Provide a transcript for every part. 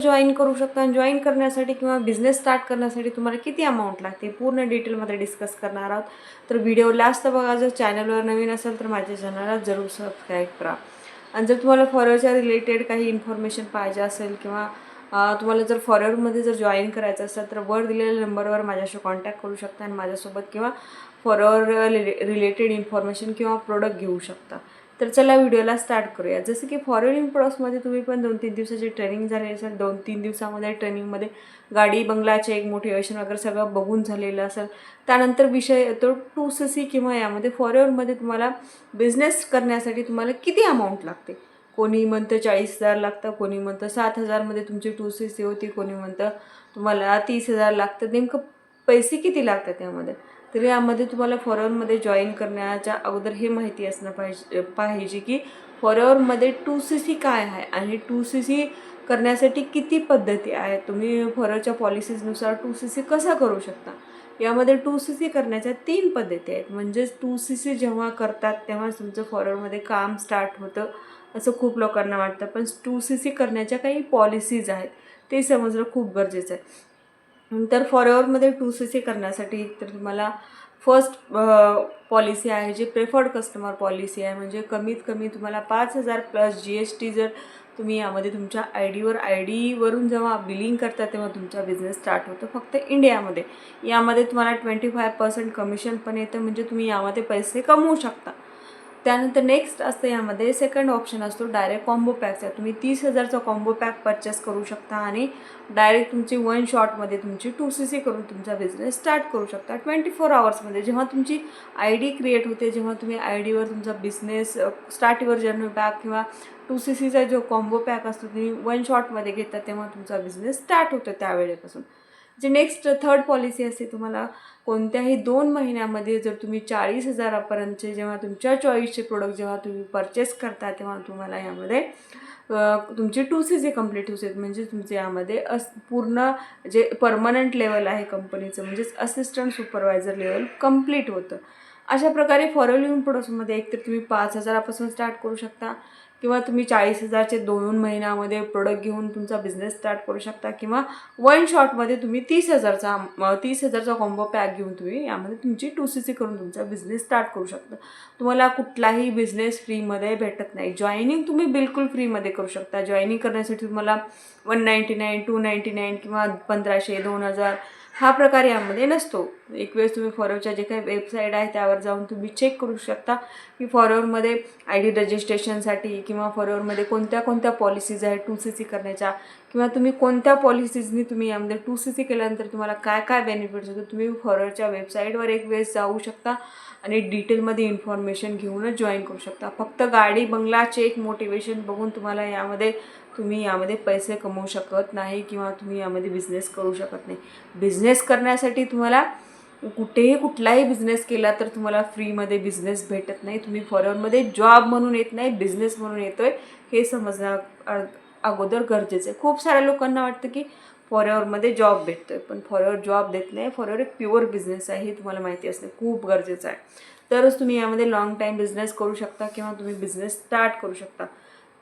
Join करू शकता आणि जॉईन करण्यासाठी किंवा बिझनेस स्टार्ट करण्यासाठी तुम्हाला किती अमाऊंट लागते पूर्ण डिटेलमध्ये डिस्कस करणार आहोत. तर व्हिडिओ लास्ट बघा. जर चॅनलवर नवीन असेल तर माझ्या चॅनलला जरूर सबस्क्राईब करा. आणि जर तुम्हाला फॉरेवरच्या रिलेटेड काही इन्फॉर्मेशन पाहिजे असेल किंवा तुम्हाला जर फॉरेवरमध्ये जर जॉईन करायचं असेल तर वर दिलेल्या नंबरवर माझ्याशी कॉन्टॅक्ट करू शकता आणि माझ्यासोबत किंवा फॉरेवर रिलेटेड इन्फॉर्मेशन किंवा प्रोडक्ट घेऊ शकता. तर चला व्हिडिओला स्टार्ट करूया. जसं की फॉरेन प्रोडक्ट्समध्ये तुम्ही पण 2-3 दिवसाची ट्रेनिंग झाली असेल. 2-3 दिवसामध्ये ट्रेनिंगमध्ये गाडी बंगला चेक मोटिवेशन वगैरे सगळं बघून झालेलं असेल. त्यानंतर विषय येतो 2CC किंवा यामध्ये फॉरेनमध्ये तुम्हाला बिझनेस करण्यासाठी तुम्हाला किती अमाऊंट लागते. कोणी म्हणतं 40,000 लागतं, कोणी म्हणतं 7,000मध्ये तुमची 2CC होती, कोणी म्हणतं तुम्हाला 30,000 लागतं. नेमकं पैसे किती लागतात त्यामध्ये. तर यामध्ये तुम्हाला फॉरेनमध्ये जॉईन करण्याच्या अगोदर हे माहिती असणं पाहिजे की फॉरेनमध्ये 2CC काय आहे आणि 2CC करण्यासाठी किती पद्धती आहेत. तुम्ही फॉरेनच्या पॉलिसीजनुसार 2CC कसा करू शकता. यामध्ये 2CC करण्याच्या 3 पद्धती आहेत. म्हणजेच 2CC जेव्हा करतात तेव्हा तुमचं फॉरेनमध्ये काम स्टार्ट होतं असं खूप लोकांना वाटतं. पण 2CC करण्याच्या काही पॉलिसीज आहेत ते समजणं खूप गरजेचं आहे. तर फॉरेवरमध्ये 2CC करण्यासाठी तर तुम्हाला फर्स्ट पॉलिसी आहे जी प्रेफर्ड कस्टमर पॉलिसी आहे. म्हणजे कमीत कमी तुम्हाला 5,000 प्लस GST जर तुम्ही यामध्ये तुमच्या आय डीवरून जेव्हा बिलिंग करता तेव्हा तुमचा बिझनेस स्टार्ट होतो फक्त इंडियामध्ये. यामध्ये तुम्हाला 25% कमिशन पण येतं. म्हणजे तुम्ही यामध्ये पैसे कमवू शकता. त्यानंतर नेक्स्ट असतं यामध्ये सेकंड ऑप्शन असतो डायरेक्ट कॉम्बो पॅकचा. तुम्ही 30,000चा कॉम्बो पॅक परचेस करू शकता आणि डायरेक्ट तुमची 1 शॉटमध्ये तुमची 2CC करून तुमचा बिझनेस स्टार्ट करू शकता 24 आवर्समध्ये. जेव्हा तुमची ID क्रिएट होते, जेव्हा तुम्ही IDवर तुमचा business start your journey pack किंवा 2CCचा जो कॉम्बो पॅक असतो तुम्ही 1 शॉटमध्ये घेता तेव्हा तुमचा बिझनेस स्टार्ट होतो त्यावेळेपासून. जे नेक्स्ट थर्ड पॉलिसी असते तुम्हाला कोणत्याही 2 महिन्यामध्ये जर तुम्ही 40,000पर्यंतचे जेव्हा तुमच्या चॉईसचे प्रोडक्ट जेव्हा तुम्ही परचेस करता तेव्हा तुम्हाला यामध्ये तुमची 2CC कंप्लीट होते. म्हणजे तुमचे यामध्ये पूर्ण जे परमनंट लेवल आहे कंपनीचं म्हणजेच असिस्टंट सुपरवायझर लेवल कंप्लीट होतं. अशा प्रकारे फॉरेन प्रोडक्ट्समध्ये एकतर तुम्ही 5,000पासून स्टार्ट करू शकता किंवा तुम्ही 40,000चे 2 महिन्यामध्ये प्रोडक्ट घेऊन तुमचा बिझनेस स्टार्ट करू शकता किंवा 1 शॉटमध्ये तुम्ही 30,000चा कॉम्बो पॅक घेऊन तुम्ही यामध्ये तुमची 2CC करून तुमचा बिझनेस स्टार्ट करू शकता. तुम्हाला कुठलाही बिझनेस फ्रीमध्ये भेटत नाही. जॉईनिंग तुम्ही बिलकुल फ्रीमध्ये करू शकता. जॉईनिंग करण्यासाठी तुम्हाला 199, 299 किंवा 1,500, 2,000 हा प्रकार यामध्ये नसतो. एक वेळेस तुम्ही फॉरेवरच्या जे काही वेबसाईट आहे त्यावर जाऊन तुम्ही चेक करू शकता की फॉरेवरमध्ये ID रजिस्ट्रेशनसाठी किंवा फॉरेवरमध्ये कोणत्या कोणत्या पॉलिसीज आहेत 2CC करण्याच्या किंवा तुम्ही कोणत्या पॉलिसीजनी तुम्ही यामध्ये 2CC केल्यानंतर तुम्हाला काय काय बेनिफिट्स होतं. तुम्ही फॉरेवरच्या वेबसाईटवर एक वेळेस जाऊ शकता आणि डिटेलमध्ये इन्फॉर्मेशन घेऊनच जॉईन करू शकता. फक्त गाडी बंगला चेक मोटिवेशन बघून तुम्ही यामध्ये पैसे कमवू शकत नाही किंवा तुम्ही यामध्ये बिझनेस करू शकत नाही. बिझनेस करण्यासाठी तुम्हाला कुठलाही बिझनेस केला तर तुम्हाला फ्रीमध्ये बिझनेस भेटत नाही. तुम्ही फॉरेनमध्ये जॉब म्हणून येत नाही, बिझनेस म्हणून येतो आहे हे समजणं अगोदर गरजेचं आहे. खूप साऱ्या लोकांना वाटतं की फॉरेनमध्ये जॉब भेटतो आहे, पण फॉरेवर जॉब देत नाही. फॉरेवर एक प्युअर बिझनेस आहे हे तुम्हाला माहिती असणं खूप गरजेचं आहे. तरच तुम्ही यामध्ये लाँग टाईम बिझनेस करू शकता किंवा तुम्ही बिझनेस स्टार्ट करू शकता.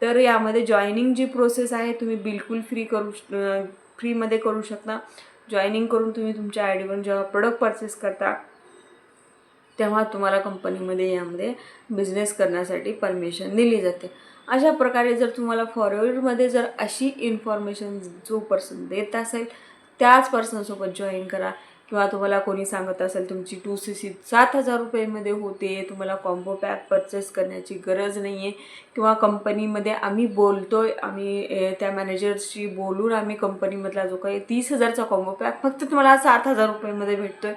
तर यामध्ये जॉईनिंग जी प्रोसेस आहे तुम्ही बिलकुल फ्रीमध्ये करू शकता. जॉईनिंग करून तुम्ही तुमच्या IDवरून जेव्हा प्रोडक्ट परचेस करता तेव्हा तुम्हाला कंपनीमध्ये यामध्ये बिझनेस करण्यासाठी परमिशन दिली जाते. अशा प्रकारे जर तुम्हाला फॉरेवरमध्ये जर अशी इन्फॉर्मेशन जो पर्सन देत असेल त्याच पर्सनसोबत जॉईन करा. किंवा तुम्हाला कोणी सांगत असेल तुमची 2CC 7,000 रुपयेमध्ये होते, तुम्हाला कॉम्बो पॅक परचेस करण्याची गरज नाही आहे किंवा कंपनीमध्ये आम्ही त्या मॅनेजर्सशी बोलून आम्ही कंपनीमधला जो काही 30,000चा कॉम्बो पॅक फक्त तुम्हाला 7,000 रुपयेमध्ये भेटतो आहे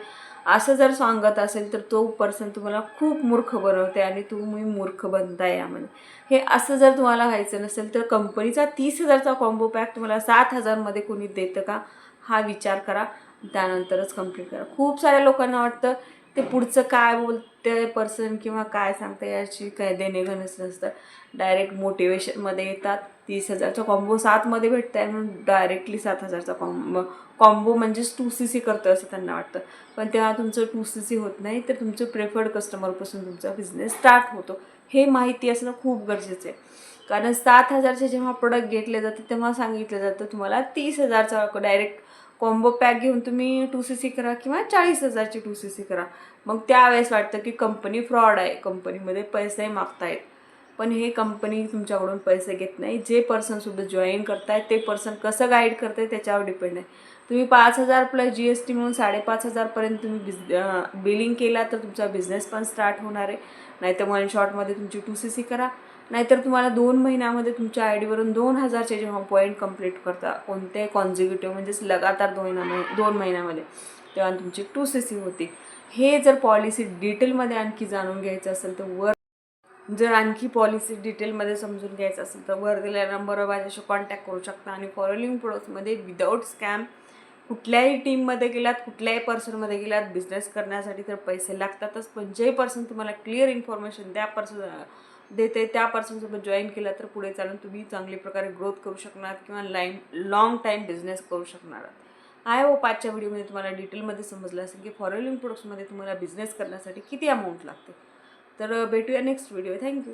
असं जर सांगत असेल तर तो पर्सन तुम्हाला खूप मूर्ख बनवते आणि तुम्ही मूर्ख बनताय यामध्ये. हे असं जर तुम्हाला व्हायचं नसेल तर कंपनीचा 30,000चा कॉम्बो पॅक तुम्हाला 7,000मध्ये कोणी देतं का हा विचार करा. त्यानंतरच कंप्लीट करा. खूप साऱ्या लोकांना वाटतं ते पुढचं काय बोलते पर्सन किंवा काय सांगते याची काय देणेघेणंच नसतं. डायरेक्ट मोटिवेशनमध्ये येतात. 30,000चा कॉम्बो 7मध्ये भेटत आहे म्हणून डायरेक्टली 7,000चा कॉम्बो म्हणजेच 2CC करतं असं त्यांना वाटतं. पण तेव्हा तुमचं 2CC होत नाही तर तुमचं प्रेफर्ड कस्टमरपासून तुमचा बिझनेस स्टार्ट होतो. हे माहिती असणं खूप गरजेचं आहे. कारण 7,000चे जेव्हा प्रोडक्ट घेतले जाते तेव्हा सांगितलं जातं तुम्हाला 30,000चा डायरेक्ट कॉम्बो पॅक घेऊन तुम्ही 2cc करा किंवा 40,000ची 2cc करा. मग त्यावेळेस वाटतं की कंपनी फ्रॉड आहे, कंपनीमध्ये पैसे मागतायत. पण हे कंपनी तुमच्याकडून पैसे घेत नाही. जे पर्सनसोबत जॉईन करतायत ते पर्सन कसं गाईड करते त्याच्यावर डिपेंड आहे. तुम्ही 5,000 प्लस GST म्हणून 5,500पर्यंत तुम्ही बिलिंग केला तर तुमचा बिझनेस पण स्टार्ट होणार आहे. नाहीतर वन शॉटमध्ये तुमची 2cc करा. नाहीतर तुम्हाला 2 महिन्यामध्ये तुमच्या आय डीवरून 2,000चे जेव्हा पॉईंट कंप्लीट करता कोणत्याही कॉन्झिक्युटिव्ह म्हणजेच लगातार 2 महिन्यामध्ये, तेव्हा तुमची 2cc होती. हे जर पॉलिसी डिटेलमध्ये आणखी जाणून घ्यायचं असेल तर जर आणखी पॉलिसी डिटेलमध्ये समजून घ्यायचं असेल तर वर दिलेल्या नंबरवर माझ्याशी कॉन्टॅक्ट करू शकता. आणि फॉलोइंग प्रोडक्ट्समध्ये विदाऊट स्कॅम कुठल्याही टीममध्ये गेलात, कुठल्याही पर्सनमध्ये गेलात, बिझनेस करण्यासाठी तर पैसे लागतातच. पण जे पर्सन तुम्हाला क्लिअर इन्फॉर्मेशन देते त्या पर्सनसोबत जॉईन केला तर पुढे चालून तुम्ही चांगल्या प्रकारे ग्रोथ करू शकणार किंवा लॉंग टाईम बिझनेस करू शकणार आहात. आय होप आजच्या व्हिडिओमध्ये तुम्हाला डिटेलमध्ये समजलं असेल की फॉलोइंग प्रोडक्ट्समध्ये तुम्हाला बिझनेस करण्यासाठी किती अमाऊंट लागते. तर भेटूया नेक्स्ट व्हिडिओ. थँक्यू.